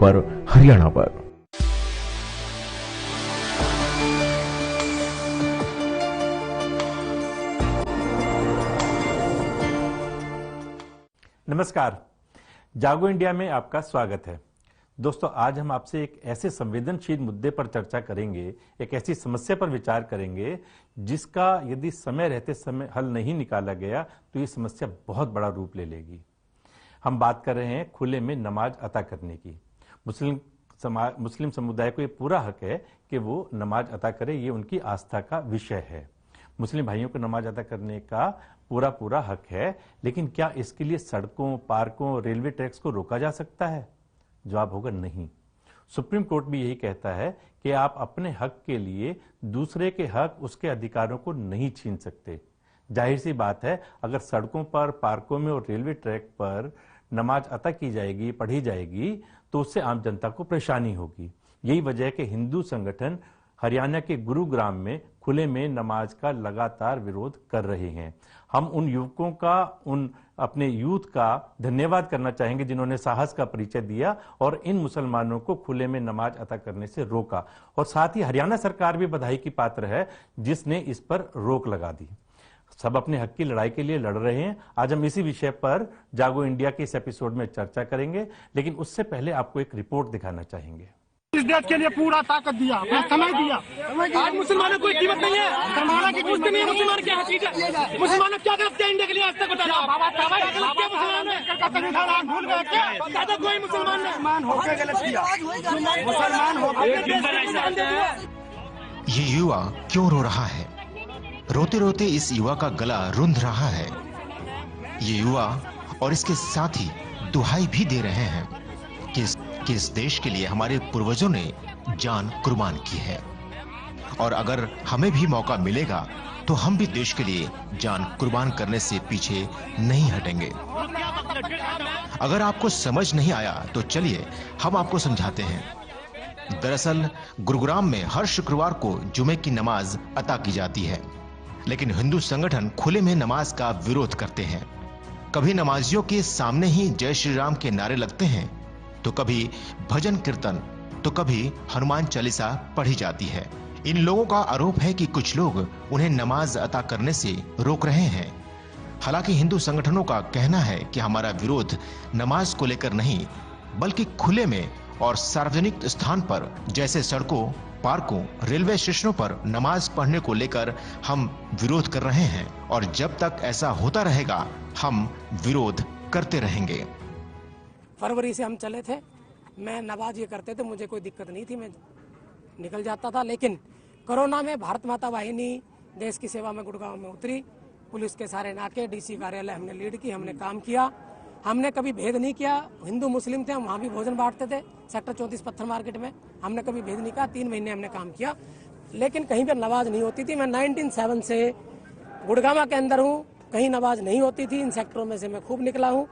पर, हरियाणा पर। नमस्कार, जागो इंडिया में आपका स्वागत है। दोस्तों, आज हम आपसे एक ऐसे संवेदनशील मुद्दे पर चर्चा करेंगे, एक ऐसी समस्या पर विचार करेंगे जिसका यदि समय रहते समय हल नहीं निकाला गया तो ये समस्या बहुत बड़ा रूप ले लेगी। हम बात कर रहे हैं खुले में नमाज अता करने की। मुस्लिम समुदाय को ये पूरा हक है कि वो नमाज अता करे, ये उनकी आस्था का विषय है। मुस्लिम भाइयों को नमाज अदा करने का पूरा हक है, लेकिन क्या इसके लिए सड़कों, पार्कों, रेलवे ट्रैक्स को रोका जा सकता है? जवाब होगा नहीं। सुप्रीम कोर्ट भी यही कहता है कि आप अपने हक के लिए दूसरे के हक, उसके अधिकारों को नहीं छीन सकते। जाहिर सी बात है, अगर सड़कों पर, पार्कों में और रेलवे ट्रैक पर नमाज अता की जाएगी, पढ़ी जाएगी, तो उससे आम जनता को परेशानी होगी। यही वजह है कि हिंदू संगठन हरियाणा के गुरुग्राम में खुले में नमाज का लगातार विरोध कर रहे हैं। हम उन युवकों का, उन अपने यूथ का धन्यवाद करना चाहेंगे जिन्होंने साहस का परिचय दिया और इन मुसलमानों को खुले में नमाज अता करने से रोका। और साथ ही हरियाणा सरकार भी बधाई की पात्र है जिसने इस पर रोक लगा दी। सब अपने हक की लड़ाई के लिए लड़ रहे हैं। आज हम इसी विषय पर जागो इंडिया के इस एपिसोड में चर्चा करेंगे, लेकिन उससे पहले आपको एक रिपोर्ट दिखाना चाहेंगे। इस देश के लिए पूरा ताकत दिया, समय दिया। आज मुसलमानों को कीमत नहीं है, सरमाना की कुछ नहीं है। मुसलमान क्या चीज है? मुसलमानों क्या करते हैं इंडिया के लिए आज तक बताया? भूल गए क्या? कोई मुसलमान होकर गलत किया, मुसलमान होकर। ये युवा क्यों रो रहा है? रोते रोते इस युवा का गला रुंध रहा है। ये युवा और इसके साथी दुहाई भी दे रहे हैं कि इस देश के लिए हमारे पूर्वजों ने जान कुर्बान की है, और अगर हमें भी मौका मिलेगा तो हम भी देश के लिए जान कुर्बान करने से पीछे नहीं हटेंगे। अगर आपको समझ नहीं आया तो चलिए हम आपको समझाते हैं। दरअसल गुरुग्राम में हर शुक्रवार को जुमे की नमाज अता की जाती है, लेकिन हिंदू संगठन खुले में नमाज का विरोध करते हैं। कभी नमाजियों के सामने ही जय श्री राम के नारे लगते हैं, तो कभी भजन कीर्तन, तो कभी हनुमान चालीसा पढ़ी जाती है। इन लोगों का आरोप है कि कुछ लोग उन्हें नमाज अता करने से रोक रहे हैं। हालांकि हिंदू संगठनों का कहना है कि हमारा विरोध नमाज को लेकर नहीं, बल्कि खुले में और सार्वजनिक स्थान पर जैसे सड़कों, पार्कों, रेलवे स्टेशनों पर नमाज पढ़ने को लेकर हम विरोध कर रहे हैं, और जब तक ऐसा होता रहेगा हम विरोध करते रहेंगे। फरवरी से हम चले थे। मैं नमाज ये करते थे, मुझे कोई दिक्कत नहीं थी, मैं निकल जाता था। लेकिन कोरोना में भारत माता वाहिनी देश की सेवा में गुड़गांव में उतरी। पुलिस के सारे नाके, डीसी कार्यालय हमने लीड की, हमने काम किया। हमने कभी भेद नहीं किया। हिंदू मुस्लिम थे, हम वहाँ भी भोजन बांटते थे। सेक्टर 34 पत्थर मार्केट में हमने कभी भेद नहीं किया। 3 महीने हमने काम किया, लेकिन कहीं पर नमाज नहीं होती थी। मैं 1907 से गुड़गांव के अंदर हूँ, कहीं नमाज नहीं होती थी। इन सेक्टरों में से मैं खूब निकला हूँ।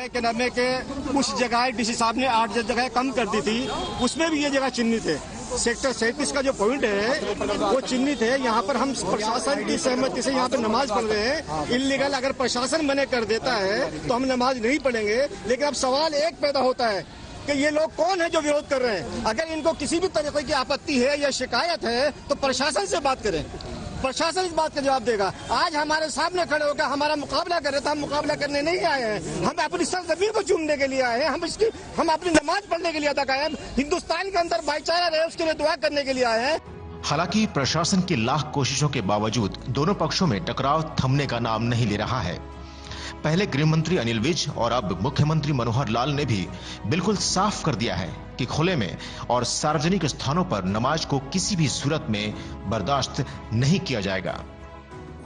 के नामे के कुछ जगह डीसी साहब ने 8 जगह कम कर दी थी, उसमें भी ये जगह चिन्हित है। सेक्टर 37 का जो पॉइंट है वो चिन्हित है। यहाँ पर हम प्रशासन की सहमति से यहाँ पर नमाज पढ़ रहे हैं। इलीगल अगर प्रशासन मना कर देता है तो हम नमाज नहीं पढ़ेंगे। लेकिन अब सवाल एक पैदा होता है कि ये लोग कौन है जो विरोध कर रहे हैं। अगर इनको किसी भी तरीके की आपत्ति है या शिकायत है तो प्रशासन से बात करें, प्रशासन इस बात का जवाब देगा। आज हमारे सामने खड़े होकर हमारा मुकाबला कर रहे थे, हम मुकाबला करने नहीं आए हैं। हम अपनी सरजमीन को चूमने के लिए आए हैं। हम अपनी नमाज पढ़ने के लिए अदा आए हैं। हिंदुस्तान के अंदर भाईचारा रहे उसके लिए दुआ करने के लिए आए हैं। हालांकि प्रशासन की लाख कोशिशों के बावजूद दोनों पक्षों में टकराव थमने का नाम नहीं ले रहा है। पहले गृह मंत्री अनिल विज और अब मुख्यमंत्री मनोहर लाल ने भी बिल्कुल साफ कर दिया है कि खुले में और सार्वजनिक स्थानों पर नमाज को किसी भी सूरत में बर्दाश्त नहीं किया जाएगा।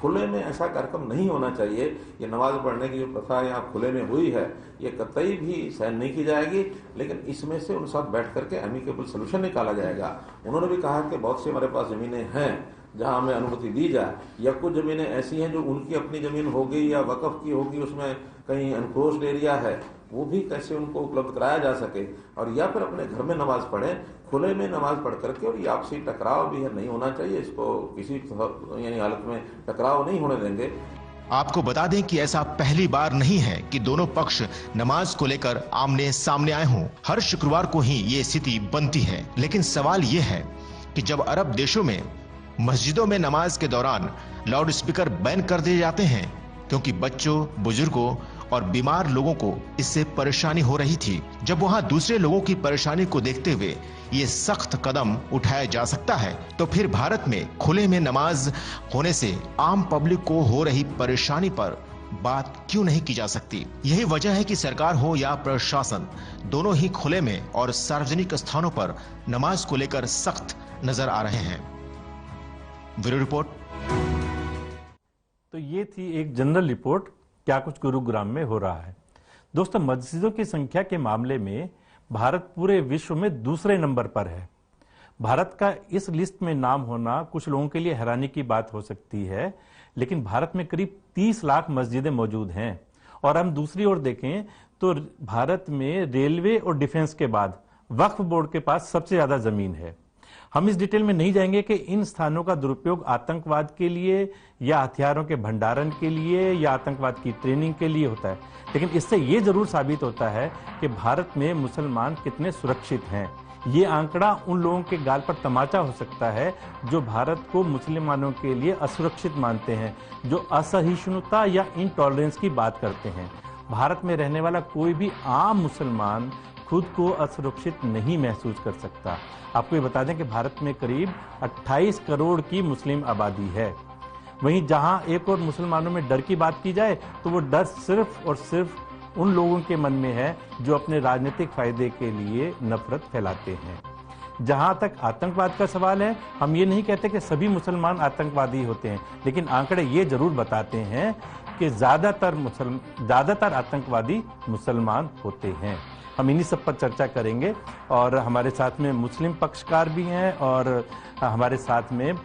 खुले में ऐसा कार्यक्रम नहीं होना चाहिए। ये नमाज पढ़ने की जो प्रथा यहाँ खुले में हुई है ये कतई भी सहन नहीं की जाएगी, लेकिन इसमें से उन साथ बैठ करके एमिकेबल सोल्यूशन निकाला जाएगा। उन्होंने भी कहा कि बहुत सी हमारे पास जमीनें हैं जहां हमें अनुमति दी जाए, या कुछ जमीनें ऐसी हैं जो उनकी अपनी जमीन होगी या वक्फ की होगी, उसमें कहीं अनक्रोच्ड एरिया है, वो भी कैसे उनको उपलब्ध कराया जा सके, और या फिर अपने घर में नमाज पढ़ें, खुले में नमाज पढ़ करके। और ये आपसी टकराव भी है नहीं होना चाहिए, इसको किसी यानी हालत में टकराव नहीं होने देंगे। आपको बता दें कि ऐसा पहली बार नहीं है कि दोनों पक्ष नमाज को लेकर आमने सामने आए हों। हर शुक्रवार को ही ये स्थिति बनती है। लेकिन सवाल ये है कि जब अरब देशों में मस्जिदों में नमाज के दौरान लाउड स्पीकर बैन कर दिए जाते हैं क्योंकि बच्चों, बुजुर्गों और बीमार लोगों को इससे परेशानी हो रही थी, जब वहां दूसरे लोगों की परेशानी को देखते हुए ये सख्त कदम उठाया जा सकता है, तो फिर भारत में खुले में नमाज होने से आम पब्लिक को हो रही परेशानी पर बात क्यों नहीं की जा सकती? यही वजह है कि सरकार हो या प्रशासन, दोनों ही खुले में और सार्वजनिक स्थानों पर नमाज को लेकर सख्त नजर आ रहे हैं। Bureau report. तो ये थी एक जनरल रिपोर्ट, क्या कुछ गुरुग्राम में हो रहा है। दोस्तों, मस्जिदों की संख्या के मामले में भारत पूरे विश्व में दूसरे नंबर पर है। भारत का इस लिस्ट में नाम होना कुछ लोगों के लिए हैरानी की बात हो सकती है, लेकिन भारत में करीब 30 लाख मस्जिदें मौजूद हैं। और हम दूसरी ओर देखें तो भारत में रेलवे और डिफेंस के बाद वक्फ बोर्ड के पास सबसे ज्यादा जमीन है। हम इस डिटेल में नहीं जाएंगे कि इन स्थानों का दुरुपयोग आतंकवाद के लिए या हथियारों के भंडारण के लिए या आतंकवाद की ट्रेनिंग के लिए होता है, लेकिन इससे यह जरूर साबित होता है कि भारत में मुसलमान कितने सुरक्षित हैं। ये आंकड़ा उन लोगों के गाल पर तमाचा हो सकता है जो भारत को मुसलमानों के लिए असुरक्षित मानते हैं, जो असहिष्णुता या इनटॉलरेंस की बात करते हैं। भारत में रहने वाला कोई भी आम मुसलमान खुद को असुरक्षित नहीं महसूस कर सकता। आपको ये बता दें कि भारत में करीब 28 करोड़ की मुस्लिम आबादी है। वहीं जहां एक और मुसलमानों में डर की बात की जाए तो वो डर सिर्फ और सिर्फ उन लोगों के मन में है जो अपने राजनीतिक फायदे के लिए नफरत फैलाते हैं। जहां तक आतंकवाद का सवाल है, हम ये नहीं कहते कि सभी मुसलमान आतंकवादी होते हैं, लेकिन आंकड़े ये जरूर बताते हैं कि ज्यादातर आतंकवादी मुसलमान होते हैं। हम इन्हीं सब पर चर्चा करेंगे और हमारे साथ में मुस्लिम पक्षकार भी हैं और हमारे साथ में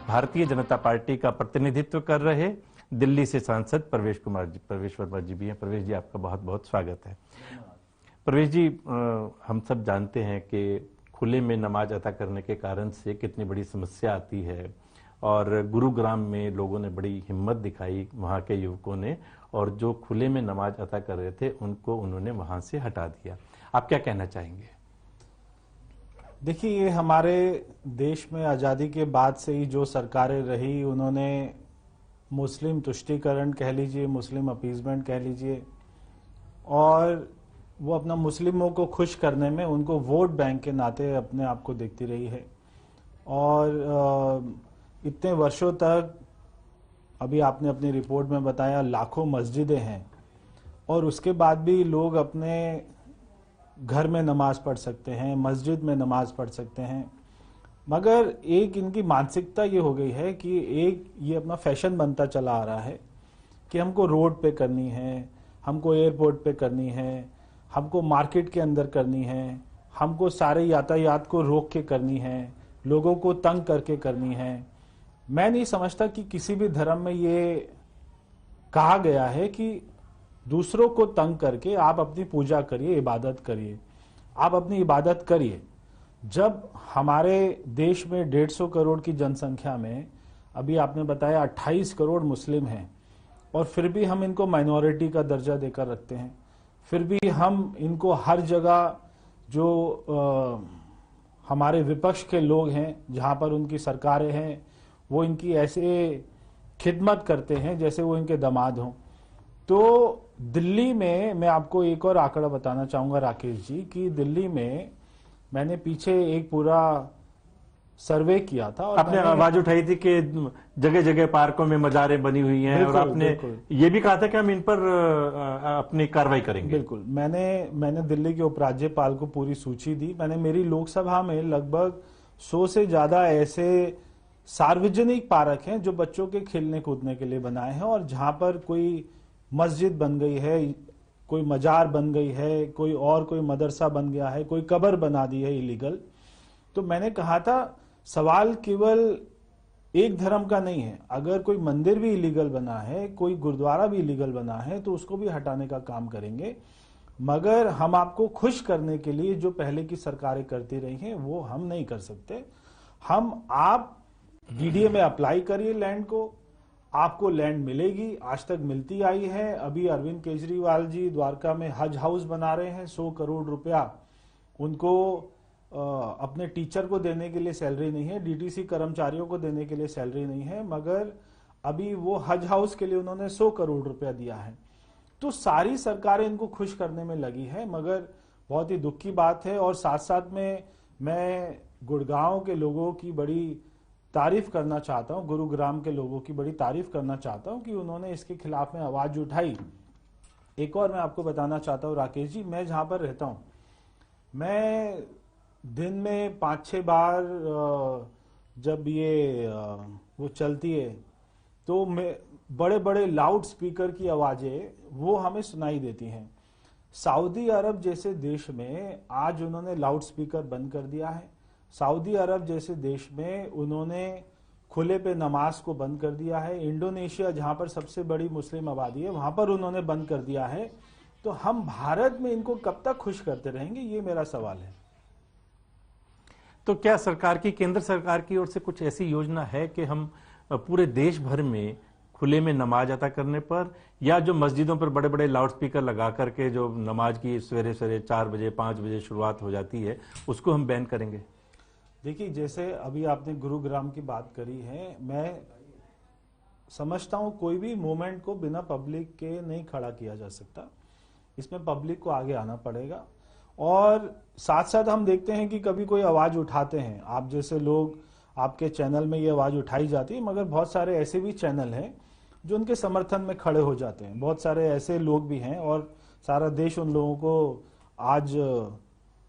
भारतीय जनता पार्टी का प्रतिनिधित्व कर रहे दिल्ली से सांसद प्रवेश वर्मा जी भी हैं। प्रवेश जी, आपका बहुत बहुत स्वागत है। प्रवेश जी, हम सब जानते हैं कि खुले में नमाज अदा करने के कारण से कितनी बड़ी समस्या आती है और गुरुग्राम में लोगों ने बड़ी हिम्मत दिखाई, वहाँ के युवकों ने, और जो खुले में नमाज अदा कर रहे थे उनको उन्होंने वहाँ से हटा दिया। आप क्या कहना चाहेंगे? देखिए, ये हमारे देश में आज़ादी के बाद से ही जो सरकारें रही, उन्होंने मुस्लिम तुष्टीकरण कह लीजिए, मुस्लिम अपीजमेंट कह लीजिए, और वो अपना मुस्लिमों को खुश करने में उनको वोट बैंक के नाते अपने आप को देखती रही है। और इतने वर्षों तक, अभी आपने अपनी रिपोर्ट में बताया, लाखों मस्जिदें हैं और उसके बाद भी लोग अपने घर में नमाज पढ़ सकते हैं, मस्जिद में नमाज पढ़ सकते हैं। मगर एक इनकी मानसिकता ये हो गई है कि एक ये अपना फैशन बनता चला आ रहा है कि हमको रोड पे करनी है, हमको एयरपोर्ट पे करनी है, हमको मार्केट के अंदर करनी है, हमको सारे यातायात को रोक के करनी है, लोगों को तंग करके करनी है। मैं नहीं समझता कि किसी भी धर्म में ये कहा गया है कि दूसरों को तंग करके आप अपनी पूजा करिए, इबादत करिए। आप अपनी इबादत करिए। जब हमारे देश में 150 करोड़ की जनसंख्या में, अभी आपने बताया 28 करोड़ मुस्लिम हैं, और फिर भी हम इनको माइनॉरिटी का दर्जा देकर रखते हैं, फिर भी हम इनको हर जगह जो हमारे विपक्ष के लोग हैं, जहां पर उनकी सरकारें हैं, वो इनकी ऐसे खिदमत करते हैं जैसे वो इनके दामाद हों। तो दिल्ली में मैं आपको एक और आंकड़ा बताना चाहूंगा राकेश जी, कि दिल्ली में मैंने पीछे एक पूरा सर्वे किया था और आपने आवाज उठाई थी कि जगह जगह पार्कों में मजारें बनी हुई हैं, और आपने ये भी कहा था कि हम इन पर अपनी कार्रवाई करेंगे। बिल्कुल, मैंने दिल्ली के उपराज्यपाल को पूरी सूची दी। मैंने मेरी लोकसभा में लगभग 100 से ज्यादा ऐसे सार्वजनिक पार्क हैं जो बच्चों के खेलने कूदने के लिए बनाए हैं, और जहां पर कोई मस्जिद बन गई है, कोई मजार बन गई है, कोई मदरसा बन गया है, कोई कब्र बना दी है इलीगल। तो मैंने कहा था, सवाल केवल एक धर्म का नहीं है। अगर कोई मंदिर भी इलीगल बना है, कोई गुरुद्वारा भी इलीगल बना है, तो उसको भी हटाने का काम करेंगे। मगर हम आपको खुश करने के लिए जो पहले की सरकारें करती रही हैं, वो हम नहीं कर सकते। आप डीडीए में अप्लाई करिए लैंड को, आपको लैंड मिलेगी, आज तक मिलती आई है। अभी अरविंद केजरीवाल जी द्वारका में हज हाउस बना रहे हैं, 100 करोड़ रुपया उनको अपने टीचर को देने के लिए सैलरी नहीं है, डीटीसी कर्मचारियों को देने के लिए सैलरी नहीं है, मगर अभी वो हज हाउस के लिए उन्होंने 100 करोड़ रुपया दिया है। तो सारी सरकारें इनको खुश करने में लगी है, मगर बहुत ही दुख की बात है। और साथ साथ में मैं गुड़गांव के लोगों की बड़ी तारीफ करना चाहता हूं, गुरुग्राम के लोगों की बड़ी तारीफ करना चाहता हूं कि उन्होंने इसके खिलाफ में आवाज उठाई। एक और मैं आपको बताना चाहता हूं राकेश जी, मैं जहां पर रहता हूं, मैं दिन में 5-6 बार जब ये वो चलती है तो बड़े बड़े लाउड स्पीकर की आवाजें वो हमें सुनाई देती हैं। सऊदी अरब जैसे देश में आज उन्होंने लाउड स्पीकर बंद कर दिया है। सऊदी अरब जैसे देश में उन्होंने खुले पे नमाज को बंद कर दिया है। इंडोनेशिया जहां पर सबसे बड़ी मुस्लिम आबादी है वहां पर उन्होंने बंद कर दिया है। तो हम भारत में इनको कब तक खुश करते रहेंगे, ये मेरा सवाल है। तो क्या सरकार की, केंद्र सरकार की ओर से कुछ ऐसी योजना है कि हम पूरे देश भर में खुले में नमाज अदा करने पर, या जो मस्जिदों पर बड़े बड़े लाउड स्पीकर लगा करके जो नमाज की सवेरे सवेरे 4 बजे 5 बजे शुरुआत हो जाती है, उसको हम बैन करेंगे? देखिए, जैसे अभी आपने गुरुग्राम की बात करी है, मैं समझता हूं कोई भी मूवमेंट को बिना पब्लिक के नहीं खड़ा किया जा सकता। इसमें पब्लिक को आगे आना पड़ेगा। और साथ साथ हम देखते हैं कि कभी कोई आवाज उठाते हैं, आप जैसे लोग, आपके चैनल में ये आवाज उठाई जाती है, मगर बहुत सारे ऐसे भी चैनल हैं जो उनके समर्थन में खड़े हो जाते हैं। बहुत सारे ऐसे लोग भी हैं और सारा देश उन लोगों को आज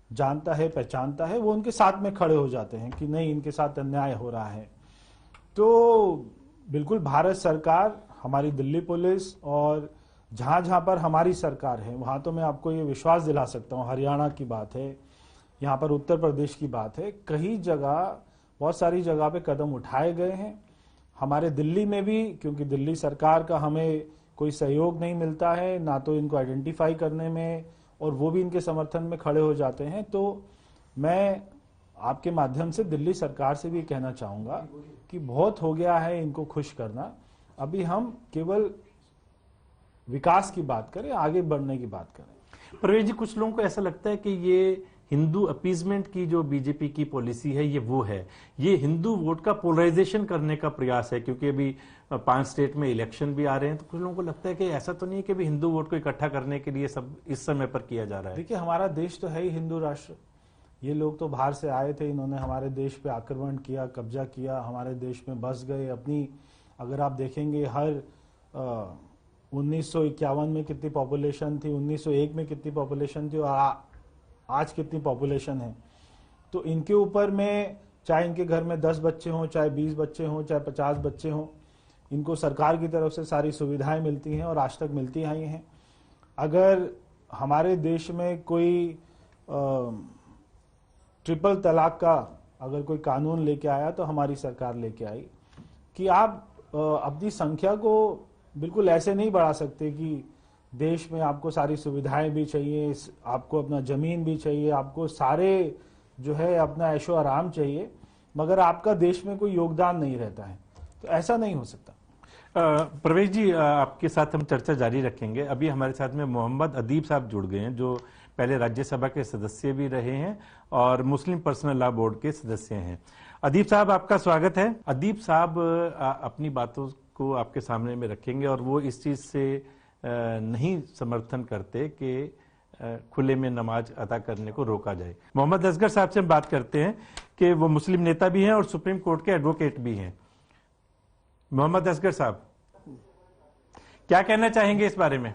जानता है, पहचानता है, वो उनके साथ में खड़े हो जाते हैं कि नहीं, इनके साथ अन्याय हो रहा है। तो बिल्कुल भारत सरकार, हमारी दिल्ली पुलिस और जहां जहां पर हमारी सरकार है वहां तो मैं आपको ये विश्वास दिला सकता हूं, हरियाणा की बात है, यहाँ पर उत्तर प्रदेश की बात है, कई जगह, बहुत सारी जगह पे कदम उठाए गए हैं। हमारे दिल्ली में भी, क्योंकि दिल्ली सरकार का हमें कोई सहयोग नहीं मिलता है, ना तो इनको आइडेंटिफाई करने में, और वो भी इनके समर्थन में खड़े हो जाते हैं। तो मैं आपके माध्यम से दिल्ली सरकार से भी कहना चाहूंगा कि बहुत हो गया है इनको खुश करना, अभी हम केवल विकास की बात करें, आगे बढ़ने की बात करें। प्रवेश जी, कुछ लोगों को ऐसा लगता है कि ये हिंदू अपीजमेंट की जो बीजेपी की पॉलिसी है, ये वो है, ये हिंदू वोट का पोलराइजेशन करने का प्रयास है, क्योंकि अभी 5 स्टेट में इलेक्शन भी आ रहे हैं। तो कुछ लोगों को लगता है कि ऐसा तो नहीं है कि भी हिंदू वोट को इकट्ठा करने के लिए सब इस समय पर किया जा रहा है। देखिए, हमारा देश तो है ही हिंदू राष्ट्र। ये लोग तो बाहर से आए थे, इन्होंने हमारे देश पे आक्रमण किया, कब्जा किया, हमारे देश में बस गए अपनी। अगर आप देखेंगे, हर 1951 में कितनी पॉपुलेशन थी, 1901 में कितनी पॉपुलेशन थी, और आज कितनी पॉपुलेशन है। तो इनके ऊपर में, चाहे इनके घर में 10 बच्चे हों, चाहे 20 बच्चे हों, चाहे 50 बच्चे हों, इनको सरकार की तरफ से सारी सुविधाएं मिलती हैं और आज तक मिलती आई हैं। अगर हमारे देश में कोई ट्रिपल तलाक का अगर कोई कानून लेके आया तो हमारी सरकार लेके आई कि आप अपनी संख्या को बिल्कुल ऐसे नहीं बढ़ा सकते कि देश में आपको सारी सुविधाएं भी चाहिए, आपको अपना जमीन भी चाहिए, आपको सारे जो है अपना ऐशो आराम चाहिए, मगर आपका देश में कोई योगदान नहीं रहता है। तो ऐसा नहीं हो सकता। प्रवेश जी, आपके साथ हम चर्चा जारी रखेंगे। अभी हमारे साथ में मोहम्मद अदीब साहब जुड़ गए हैं, जो पहले राज्यसभा के सदस्य भी रहे हैं और मुस्लिम पर्सनल लॉ बोर्ड के सदस्य हैं। अदीब साहब, आपका स्वागत है। अदीब साहब अपनी बातों को आपके सामने में रखेंगे और वो इस चीज से नहीं समर्थन करते कि खुले में नमाज अदा करने को रोका जाए। मोहम्मद असगर साहब से हम बात करते हैं कि वो मुस्लिम नेता भी हैं और सुप्रीम कोर्ट के एडवोकेट भी हैं। मोहम्मद असगर साहब, क्या कहना चाहेंगे इस बारे में?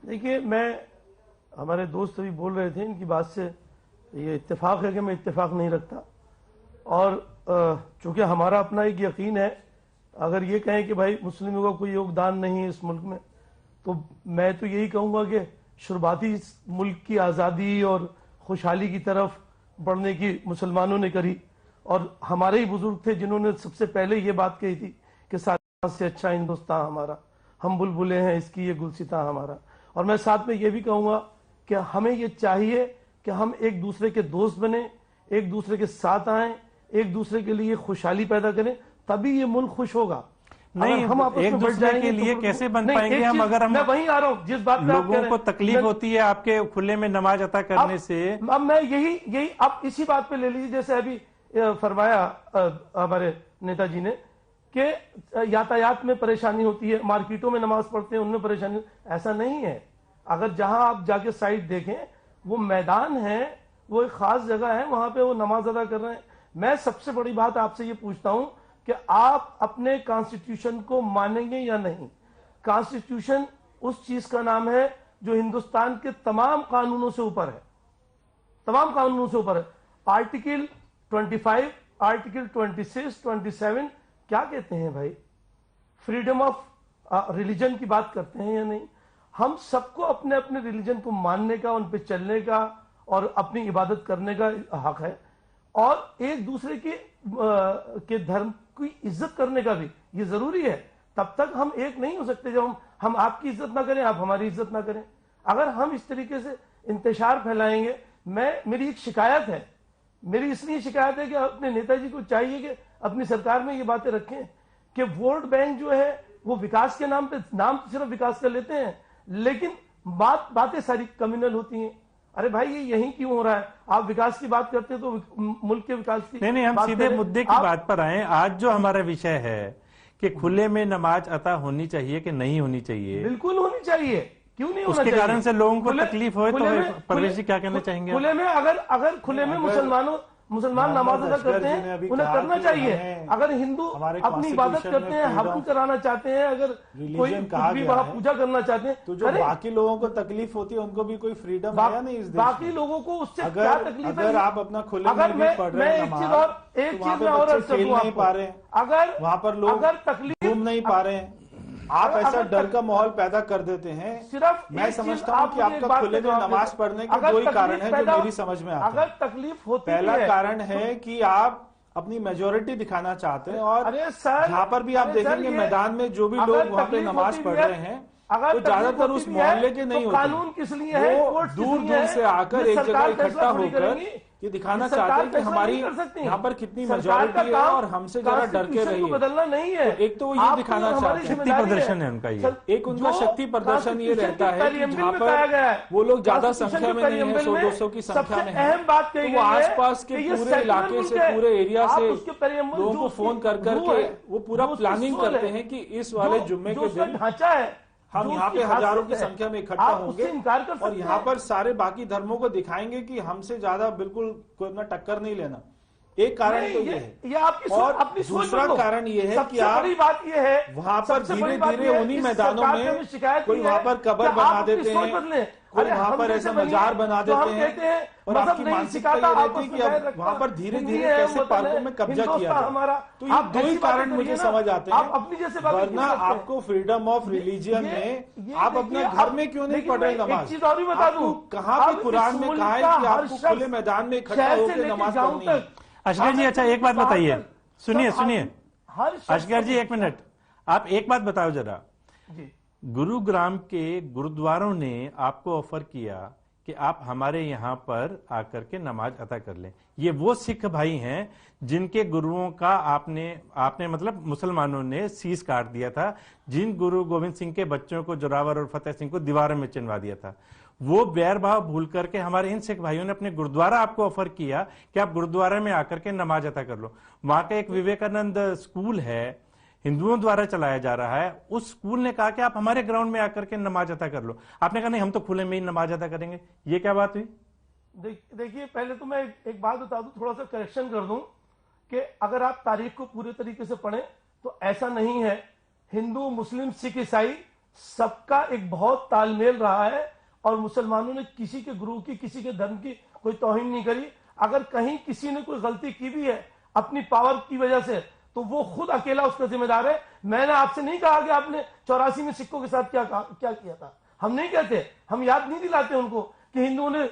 देखिए, मैं, हमारे दोस्त अभी बोल रहे थे, इनकी बात से ये इत्तेफाक है कि मैं इत्तेफाक नहीं रखता। और चूंकि हमारा अपना एक यकीन है, अगर ये कहें कि भाई मुस्लिमों का कोई योगदान नहीं है इस मुल्क में, तो मैं तो यही कहूंगा कि शुरुआती इस मुल्क की आज़ादी और खुशहाली की तरफ बढ़ने की मुसलमानों ने करी, और हमारे ही बुजुर्ग थे जिन्होंने सबसे पहले ये बात कही थी कि साथ से अच्छा हिंदुस्तान हमारा, हम बुलबुलें हैं इसकी, ये गुलसिता हमारा। और मैं साथ में ये भी कहूंगा कि हमें ये चाहिए कि हम एक दूसरे के दोस्त बने, एक दूसरे के साथ आएं, एक दूसरे के लिए खुशहाली पैदा करें, तभी ये मुल्क खुश होगा। नहीं, हम आपस एक में बढ़ दूसरे जाएंगे के लिए तो कैसे बन नहीं, पाएंगे एक हम, चीज अगर हम मैं वहीं आ रहा हूं जिस बात पे आप कह लोगों रहे को हैं। तकलीफ होती है आपके खुले में नमाज अता करने से। अब मैं यही अब इसी बात पे ले लीजिए, जैसे अभी फरमाया हमारे नेताजी ने कि यातायात में परेशानी होती है, मार्केटों में नमाज पढ़ते हैं उनमें परेशानी, ऐसा नहीं है। अगर जहां आप जाके साइड देखें, वो मैदान है, वो एक खास जगह है, वहां पे वो नमाज अदा कर रहे हैं। मैं सबसे बड़ी बात आपसे ये पूछता हूं कि आप अपने कॉन्स्टिट्यूशन को मानेंगे या नहीं? कॉन्स्टिट्यूशन उस चीज का नाम है जो हिंदुस्तान के तमाम कानूनों से ऊपर है, तमाम कानूनों से ऊपर है। आर्टिकल 25, आर्टिकल 26, 27 क्या कहते हैं भाई? फ्रीडम ऑफ रिलीजन की बात करते हैं या नहीं? हम सबको अपने अपने रिलीजन को मानने का, उन पे चलने का और अपनी इबादत करने का हक है, और एक दूसरे के धर्म की इज्जत करने का भी ये जरूरी है। तब तक हम एक नहीं हो सकते जब हम आपकी इज्जत ना करें, आप हमारी इज्जत ना करें। अगर हम इस तरीके से इंतशार फैलाएंगे, मेरी एक शिकायत है, मेरी इसलिए शिकायत है कि अपने नेताजी को चाहिए कि अपनी सरकार में ये बातें रखें कि वोट बैंक जो है वो विकास के नाम पे, नाम तो सिर्फ विकास का लेते हैं, लेकिन बातें सारी कम्युनल होती हैं। अरे भाई ये यही क्यों हो रहा है? आप विकास की बात करते हैं तो मुल्क के विकास की नहीं, हम सीधे मुद्दे की बात पर आए। आज जो हमारा विषय है कि खुले में नमाज अता होनी चाहिए कि नहीं होनी चाहिए? बिल्कुल होनी चाहिए, क्यों नहीं होना चाहिए? उसके कारण से लोगों को तकलीफ हो तो परवेश जी क्या कहना चाहेंगे? खुले में अगर खुले में मुसलमान नमाज अदा करते हैं, उन्हें करना चाहिए। अगर हिंदू अपनी इबादत करते हैं, हवन कराना चाहते हैं, अगर कोई भी वहां पूजा करना चाहते हैं, तो जो बाकी लोगों को तकलीफ होती है उनको भी कोई फ्रीडम है या नहीं इस देश में? बाकी लोगों को उससे क्या तकलीफ है? अगर आप अपना खुले में भी पढ़ रहे हैं नमाज, एक चीज में और खेल नहीं पा रहे हैं, अगर वहां पर लोग तकलीफ घूम नहीं पा रहे हैं, आप ऐसा डर का माहौल पैदा कर देते हैं। सिर्फ मैं समझता हूं कि आपका खुले में नमाज पढ़ने के दो ही कारण है जो मेरी समझ में आता है। अगर तकलीफ होती है, पहला कारण है कि आप अपनी मेजोरिटी दिखाना चाहते हैं, और यहाँ पर भी आप देखेंगे मैदान में जो भी लोग वहाँ पे नमाज पढ़ रहे हैं तो ज्यादातर उस मोहल्ले के नहीं होते, कानून किस लिए है? वो दूर दूर से आकर एक जगह इकट्ठा होकर ये दिखाना चाहते हैं कि हमारी यहाँ पर कितनी मेजोरिटी है और हमसे जरा डर के रहिए। बदलना नहीं है। तो एक तो वो ये दिखाना चाहते हैं, शक्ति प्रदर्शन है उनका ये। एक उनका शक्ति प्रदर्शन ये रहता है कि जहाँ पर वो लोग ज्यादा संख्या में नहीं है, 100-200 की संख्या में है, अहम बात कही वो आसपास के पूरे इलाके से, पूरे एरिया से लोगों को फोन कर करके वो पूरा प्लानिंग करते हैं कि इस वाले जुम्मे के दिन ढांचा है, हम यहाँ पे हजारों की संख्या में इकट्ठा होंगे और यहाँ पर सारे बाकी धर्मों को दिखाएंगे कि हमसे ज्यादा बिल्कुल कोई अपना टक्कर नहीं लेना। एक कारण तो ये है, और दूसरा कारण ये है कि आप बात ये है वहां पर धीरे धीरे उन्हीं मैदानों में कोई वहां पर कब्र बना देते हैं, कोई वहां पर ऐसा मजार बना देते हैं, और आपकी मानसिकता ये रहती है कि अब वहां पर धीरे धीरे कैसे पार्कों में कब्जा किया जाए। तो ये दो ही कारण मुझे समझ आते हैं, वरना आपको फ्रीडम ऑफ रिलीजियन में आप अपने घर में क्यों नहीं पढ़ रहे नमाज? आपको कहाँ पे कुरान में कहा है कि आपको खुले मैदान में इकट्ठा होकर नमाज पढ़नी है? असगर जी, अच्छा एक बात बताइए, सुनिए असगर जी, एक मिनट, आप एक बात बताओ जरा। गुरुग्राम के गुरुद्वारों ने आपको ऑफर किया कि आप हमारे यहाँ पर आकर के नमाज अता कर लें। ये वो सिख भाई हैं जिनके गुरुओं का आपने मतलब मुसलमानों ने शीश काट दिया था, जिन गुरु गोविंद सिंह के बच्चों को, जोरावर और फतेह सिंह को दीवारों में चिनवा दिया था। वो बैर भाव भूल करके हमारे इन सिख भाइयों ने अपने गुरुद्वारा आपको ऑफर किया कि आप गुरुद्वारा में आकर के नमाज अता कर लो। वहां का एक विवेकानंद स्कूल है, हिंदुओं द्वारा चलाया जा रहा है, उस स्कूल ने कहा कि आप हमारे ग्राउंड में आकर के नमाज अता कर लो। आपने कहा नहीं, हम तो खुले में ही नमाज अता करेंगे। ये क्या बात हुई? देखिए, पहले तो मैं एक बात बता दूं, थोड़ा सा करेक्शन कर दूं कि अगर आप तारीख को पूरे तरीके से पढ़ें तो ऐसा नहीं है। हिंदू, मुस्लिम, सिख, ईसाई सबका एक बहुत तालमेल रहा है और मुसलमानों ने किसी के गुरु की, किसी के धर्म की कोई तौहीन नहीं करी। अगर कहीं किसी ने कोई गलती की भी है अपनी पावर की वजह से, तो वो खुद अकेला उसका जिम्मेदार है। मैंने आपसे नहीं कहा कि आपने 84 में सिखों के साथ क्या किया था, हम नहीं कहते, हम याद नहीं दिलाते उनको कि हिंदुओं ने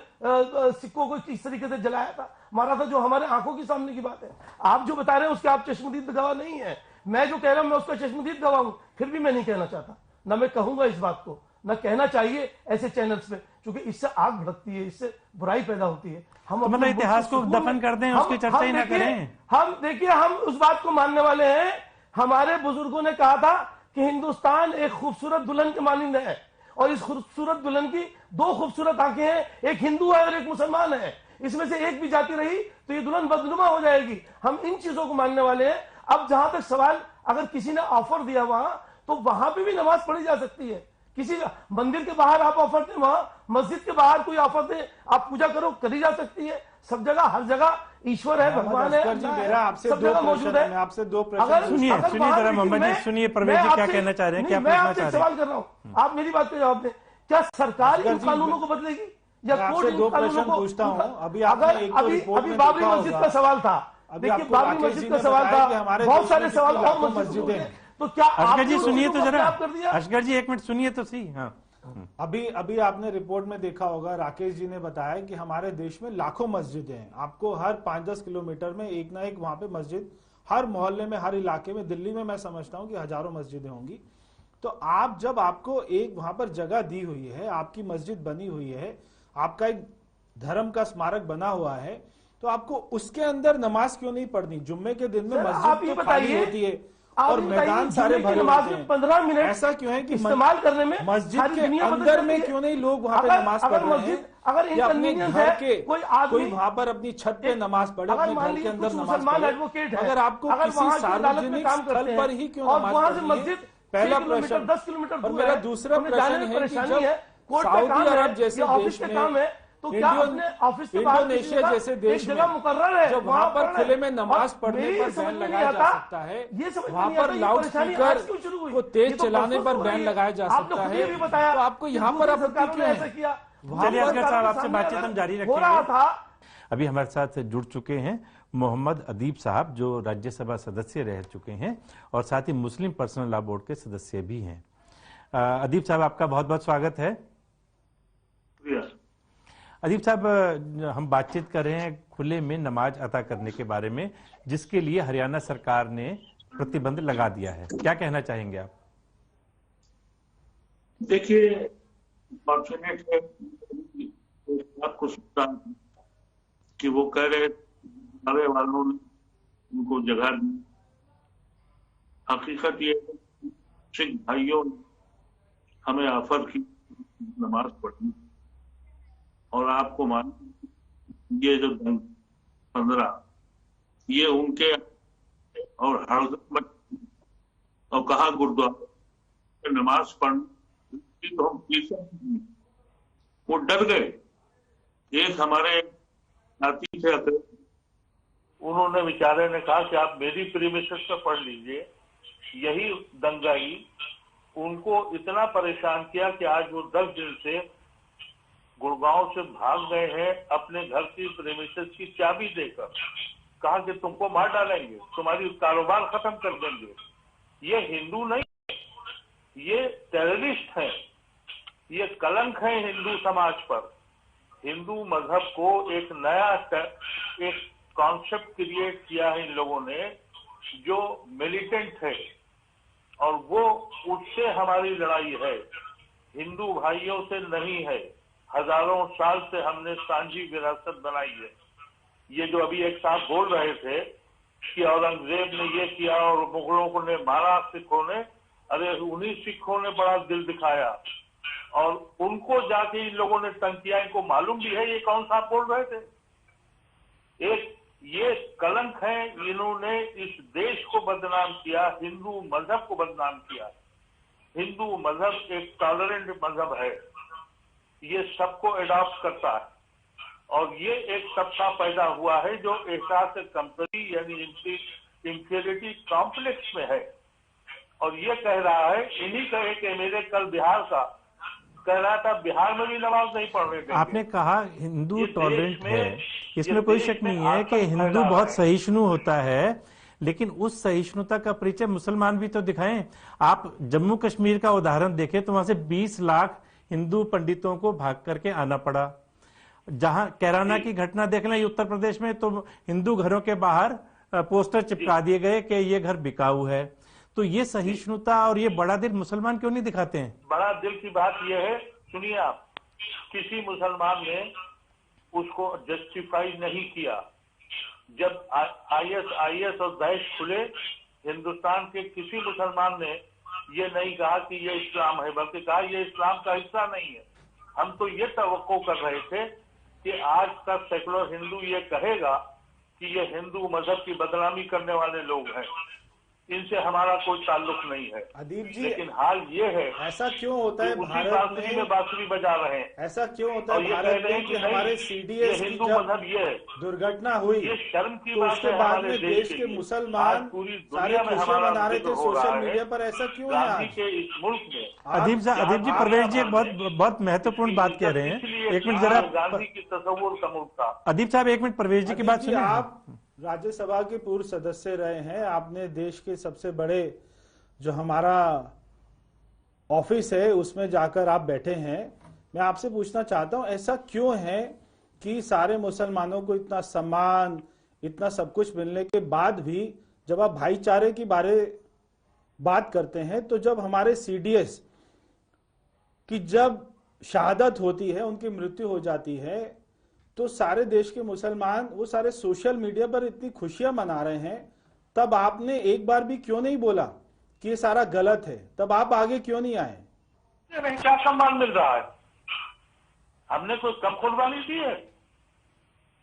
सिखों को किस तरीके से जलाया था, मारा था, जो हमारे आंखों के सामने की बात है। आप जो बता रहे हैं उसके आप चश्मदीद गवाह नहीं है। मैं जो कह रहा हूं मैं उसका चश्मदीद गवाह हूं, फिर भी मैं नहीं कहना चाहता, ना मैं कहूंगा इस बात को, ना कहना चाहिए ऐसे चैनल्स पे, क्योंकि इससे आग भड़कती है, इससे बुराई पैदा होती है। हम मतलब इतिहास को दफन कर दें, उसकी चर्चा ही ना करें। हम देखिए, हम उस बात को मानने वाले हैं, हमारे बुजुर्गों ने कहा था कि हिंदुस्तान एक खूबसूरत दुल्हन के मानिंद है, और इस खूबसूरत दुल्हन की दो खूबसूरत आंखें हैं, एक हिंदू है और एक मुसलमान है। इसमें से एक भी जाति रही तो ये दुल्हन बदनुमा हो जाएगी। हम इन चीजों को मानने वाले हैं। अब जहां तक सवाल, अगर किसी ने ऑफर दिया वहां, तो वहां पे भी नमाज पढ़ी जा सकती है। किसी का मंदिर के बाहर आप ऑफर दें, वहां मस्जिद के बाहर कोई ऑफर दे, आप पूजा करो, करी जा सकती है। सब जगह, हर जगह ईश्वर है, भगवान है, जी, मेरा आपसे सब दो जगह प्रश्न मौजूद है। है। मैं आपसे दो प्रश्न अगर सुनिए जरा मोहम्मद जी, सुनिए परवेज जी क्या कहना चाह रहे हैं, क्या मैं पूछना आपसे चाह एक रहे हैं। सवाल कर रहा हूँ, आप मेरी बात का जवाब दें। क्या सरकार इन कानूनों को बदलेगी या मैं कोर्ट आपसे इन दो कानूनों प्रश्न को? पूछता हूं। अभी आपने एक तो रिपोर्ट अभी में बाबरी देखा मस्जिद होगा। का सवाल था। अभी देखिए, आपको बाबरी राकेश मस्जिद जी का ने सवाल बताया था, कि हमारे बहुत देश सारे में सवाल कितनी और लाखों मस्जिद मस्जिदें हैं। हैं। तो क्या असगर आपने जी उन सुनिए चीजों तो को जरा, खराब कर दिया? असगर जी एक मिनट सुनिए तो सही। हाँ, अभी आपने रिपोर्ट में देखा होगा, राकेश जी ने बताया कि हमारे देश में लाखों मस्जिदें हैं। आपको हर 5-10 किलोमीटर में एक ना एक वहां पे मस्जिद, हर मोहल्ले में, हर इलाके में। दिल्ली में मैं समझता हूं कि हजारों मस्जिदें होंगी। तो आप जब आपको एक वहां पर जगह दी हुई है, आपकी मस्जिद बनी हुई है, आपका एक धर्म का स्मारक बना हुआ है, तो आपको उसके अंदर नमाज क्यों नहीं पढ़नी? जुम्मे के दिन में सर, मस्जिद आप ये तो खाली बताइए, होती है आप और ये बताइए, मैदान सारे जुम्मे की भरे नमाज होते में हैं। 15 मिनट ऐसा क्यों है कि इस्तेमाल करने में मस्जिद सारी के दुनिया बदल अंदर जाती में है। क्यों नहीं लोग वहां पे अगर- नमाज पढ़ अगर रहे मस्जिद- हैं? अगर या अपने inconvenience घर है, के कोई आदमी- वहां पर अपनी छत पे नमाज पढ़े, अगर अपने मान घर के लीजिए अंदर कुछ नमाज मुसलमान पढ़े। एडवोकेट है, अगर आपको अगर किसी वहां की अदालत में सार्वजनिक काम करते स्थल हैं पर ही क्यों और नमाज वहां से पढ़नी है? मस्जिद पहला 6 किलोमीटर, प्रश्न। 10 किलोमीटर और दूर मेरा है, दूसरा उन्हें प्रश्न जाने में है कि परेशानी जब है, कोर्ट का सऊदी काम है, अरब जैसे या ऑफिस देश का में, काम है, तो क्या अपने ऑफिस के बाहर किसी इंडोनेशिया जगह जैसे देश एक में जगह मुकर्रर है, जब वहां पर पढ़ना है। खुले में नमाज और पढ़ने मेरी पर समझ बैन में नहीं लगाया जा आता, सकता है, ये समझ में वहां नहीं पर आता, ये लाउड परेशानी स्पीकर आज क्यों शुरू हुई? को ये तेज तो चलाने परसों पर हो बैन रही है। लगाया जा आपने सकता खुद है। ये भी बताया तो आपको कि यहाँ पर दूसरी आपत्ति सरकारों ने क्यों ऐसा है? किया। चलिए असगर सरकार साहब, के आपसे सामने बातचीत अगर हम जारी हो रहा रखेंगे। था। अभी हमारे साथ जुड़ चुके हैं मोहम्मद अदीब साहब, जो राज्यसभा सदस्य रह चुके हैं और साथ ही मुस्लिम पर्सनल लॉ बोर्ड के सदस्य भी हैं। अदीब साहब, आपका बहुत बहुत स्वागत है। अदीब साहब, हम बातचीत कर रहे हैं खुले में नमाज अता करने के बारे में, जिसके लिए हरियाणा सरकार ने प्रतिबंध लगा दिया है। क्या कहना चाहेंगे आप? देखिए, फॉर्चुनेट है आपको सुनता कि वो कह रहे सारे वालों ने उनको जगह दी। हकीकत ये है, सिख भाइयों ने हमें ऑफर की नमाज पढ़नी, और आपको मालूम ये जो 15 ये उनके और हड़कंप और कहा गुरुद्वारा नमाज पढ़नी, तो हम पीछे वो डर गए। एक हमारे साथी थे, उन्होंने बेचारे ने कहा कि आप मेरी प्रीमिसेस पर पढ़ लीजिए। यही दंगाई उनको इतना परेशान किया कि आज वो 10 दिन से गुड़गांव से भाग गए हैं अपने घर की प्रीमिसेस की चाबी देकर। कहा कि तुमको मार डालेंगे, तुम्हारी कारोबार खत्म कर देंगे। ये हिंदू नहीं, ये टेररिस्ट हैं, ये कलंक है हिंदू समाज पर। हिंदू मजहब को एक नया एक कॉन्सेप्ट क्रिएट किया है इन लोगों ने, जो मिलिटेंट है, और वो उससे हमारी लड़ाई है, हिंदू भाइयों से नहीं है। हजारों साल से हमने सांझी विरासत बनाई है। ये जो अभी एक साहब बोल रहे थे कि औरंगजेब ने ये किया और मुगलों को ने मारा सिखों ने, अरे उन्हीं सिखों ने बड़ा दिल दिखाया और उनको जाके इन लोगों ने तंग किया। इनको मालूम भी है ये कौन साहब बोल रहे थे। एक ये कलंक है, इन्होंने इस देश को बदनाम किया, हिंदू मजहब को बदनाम किया। हिंदू मजहब एक टॉलरेंट मजहब है, ये सबको अडॉप्ट करता है, और ये एक तबका पैदा हुआ है जो एहसास कमतरी यानी इंफीरियरिटी कॉम्प्लेक्स में है, और ये कह रहा है, इन्हीं का एक एमएलए कल बिहार का कह रहा था बिहार में भी नमाज नहीं पढ़ने देंगे। आपने कहा हिंदू टॉलरेंट है, इसमें कोई शक नहीं है कि हिंदू फैला बहुत है। सहिष्णु होता है, लेकिन उस सहिष्णुता का परिचय मुसलमान भी तो दिखाएं। आप जम्मू कश्मीर का उदाहरण देखें तो वहां से 20 लाख हिंदू पंडितों को भाग करके आना पड़ा। जहां कैराना की घटना देख लें उत्तर प्रदेश में, तो हिंदू घरों के बाहर पोस्टर चिपका दिए गए कि ये घर बिकाऊ है। तो ये सहिष्णुता और ये बड़ा दिल मुसलमान क्यों नहीं दिखाते हैं? बड़ा दिल की बात यह है, सुनिए आप, किसी मुसलमान ने उसको जस्टिफाई नहीं किया। जब आईएस और दाइश खुले, हिंदुस्तान के किसी मुसलमान ने ये नहीं कहा कि ये इस्लाम है, बल्कि कहा ये इस्लाम का हिस्सा नहीं है। हम तो ये तवक्को कर रहे थे कि आज तक सेकुलर हिंदू ये कहेगा कि ये हिंदू मजहब की बदनामी करने वाले लोग हैं, इनसे हमारा कोई ताल्लुक नहीं है। अदीब जी, लेकिन हाल ये है, ऐसा क्यों होता है भारत बांसुरी में बांसुरी बजा रहे हैं, ऐसा क्यों होता है भारत में कि हमारे सीडीएस की हिंदू जब मजहब ये है, दुर्घटना हुई ये शर्म की तो बात उसके है बाद हमारे में देश के लिए। मुसलमान आज पूरी सारे दुनिया में खुशियां हमारा मना रहे जिक्र थे हो रहा सोशल है। मीडिया पर, ऐसा क्यों है गांधी आज? के इस मुल्क में अदीब जी प्रवेश जी एक बहुत महत्वपूर्ण बात कह रहे हैं। एक मिनट जरा, गांधी की तस्वुर का मुल्क था। अदीब साहब एक मिनट प्रवेश जी की बात अदीब जी, सुनिए। आप राज्यसभा के पूर्व सदस्य रहे हैं, आपने देश के सबसे बड़े जो हमारा ऑफिस है उसमें जाकर आप बैठे हैं। मैं आपसे पूछना चाहता हूं ऐसा क्यों है कि सारे मुसलमानों को इतना सम्मान, इतना सब कुछ मिलने के बाद भी जब आप भाईचारे की बात करते हैं, तो जब हमारे सीडीएस की जब शहादत होती है, उनकी मृत्यु हो जाती है, तो सारे देश के मुसलमान वो सारे सोशल मीडिया पर इतनी खुशियां मना रहे हैं, तब आपने एक बार भी क्यों नहीं बोला कि ये सारा गलत है? तब आप आगे क्यों नहीं आए? नहीं, क्या सम्मान मिल रहा है? हमने कोई कम कुर्बानी दी है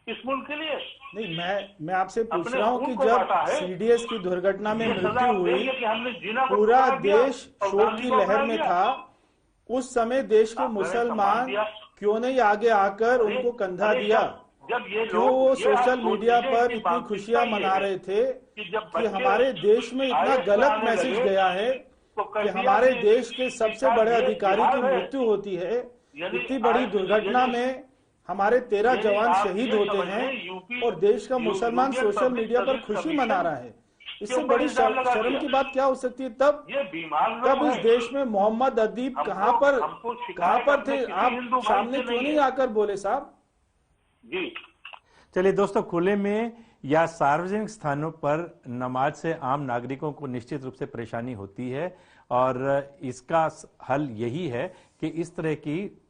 इस मुल्क के लिए? नहीं, मैं आपसे पूछ अपने रहा हूं खून कि को जब बांटा है। सीडीएस की दुर्घटना में ये सजा मृत्यु आप हुई, देंगे कि हमने जीना को पूरा अपना दिया देश और शोक गांधी की को लहर अपना में दिया। था। उस समय देश के आपने मुसलमान सम्मान दिया। क्यों नहीं आगे आकर उनको कंधा दिया? जब ये क्यों लोग वो ये सोशल आप मीडिया सोचिए पर कि इतनी मानसिकता खुशियां ये मना है रहे थे कि जब कि बच्चे हमारे देश में इतना IAS गलत आने मैसेज लगे, गया है तो कि कह दिया हमारे कि देश के सबसे ये बड़े अधिकारी की बिहार है। मृत्यु होती है। यानी इतनी बड़ी दुर्घटना में हमारे 13 यानी जवान आप शहीद ये होते समझ हैं लें, यूपी और देश का मुसलमान यूनियन सोशल पब्लिक मीडिया पर सर्विस खुशी कमीशन मना रहा है। इससे क्यों बड़ी इल्जाम लगा शर्म दिया? की बात क्या हो सकती है? तब ये बीमार लोग तब इस हैं। देश में मोहम्मद अदीब हमको- कहां हमको पर शिकायत थे? अपने किसी आप हिंदू भाई सामने से क्यों नहीं नहीं है। आकर बोले साहब? जी, चलिए दोस्तों, खुले में या सार्वजनिक स्थानों पर नमाज से आम नागरिकों को निश्चित रूप से परेशानी होती है और इसका हल यही है कि इस तरह की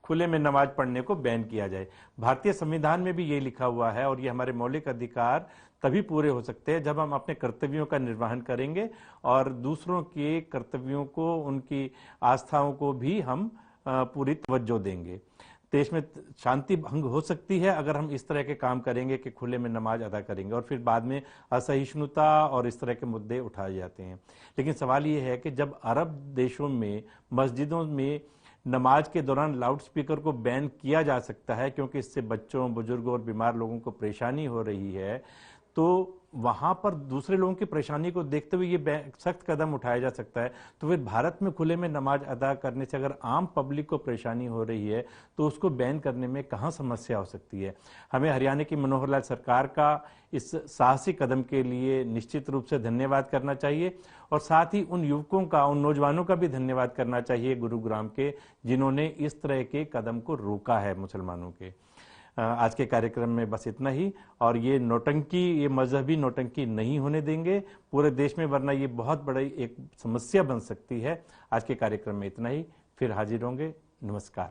खुले में नमाज पढ़ने को बैन किया जाए। भारतीय संविधान में भी ये लिखा हुआ है और ये हमारे मौलिक अधिकार तभी पूरे हो सकते हैं जब हम अपने कर्तव्यों का निर्वहन करेंगे और दूसरों के कर्तव्यों को, उनकी आस्थाओं को भी हम पूरी तवज्जो देंगे। देश में शांति भंग हो सकती है अगर हम इस तरह के काम करेंगे कि खुले में नमाज अदा करेंगे और फिर बाद में असहिष्णुता और इस तरह के मुद्दे उठाए जाते हैं। लेकिन सवाल ये है कि जब अरब देशों में मस्जिदों में नमाज के दौरान लाउड स्पीकर को बैन किया जा सकता है क्योंकि इससे बच्चों, बुजुर्गों और बीमार लोगों को परेशानी हो रही है, तो वहां पर दूसरे लोगों की परेशानी को देखते हुए ये सख्त कदम उठाया जा सकता है। तो फिर भारत में खुले में नमाज अदा करने से अगर आम पब्लिक को परेशानी हो रही है तो उसको बैन करने में कहाँ समस्या हो सकती है। हमें हरियाणा की मनोहर लाल सरकार का इस साहसी कदम के लिए निश्चित रूप से धन्यवाद करना चाहिए और साथ ही उन युवकों का, उन नौजवानों का भी धन्यवाद करना चाहिए गुरुग्राम के, जिन्होंने इस तरह के कदम को रोका है मुसलमानों के। आज के कार्यक्रम में बस इतना ही और ये नौटंकी, ये मजहबी नौटंकी नहीं होने देंगे पूरे देश में, वरना ये बहुत बड़ी एक समस्या बन सकती है। आज के कार्यक्रम में इतना ही, फिर हाजिर होंगे। नमस्कार।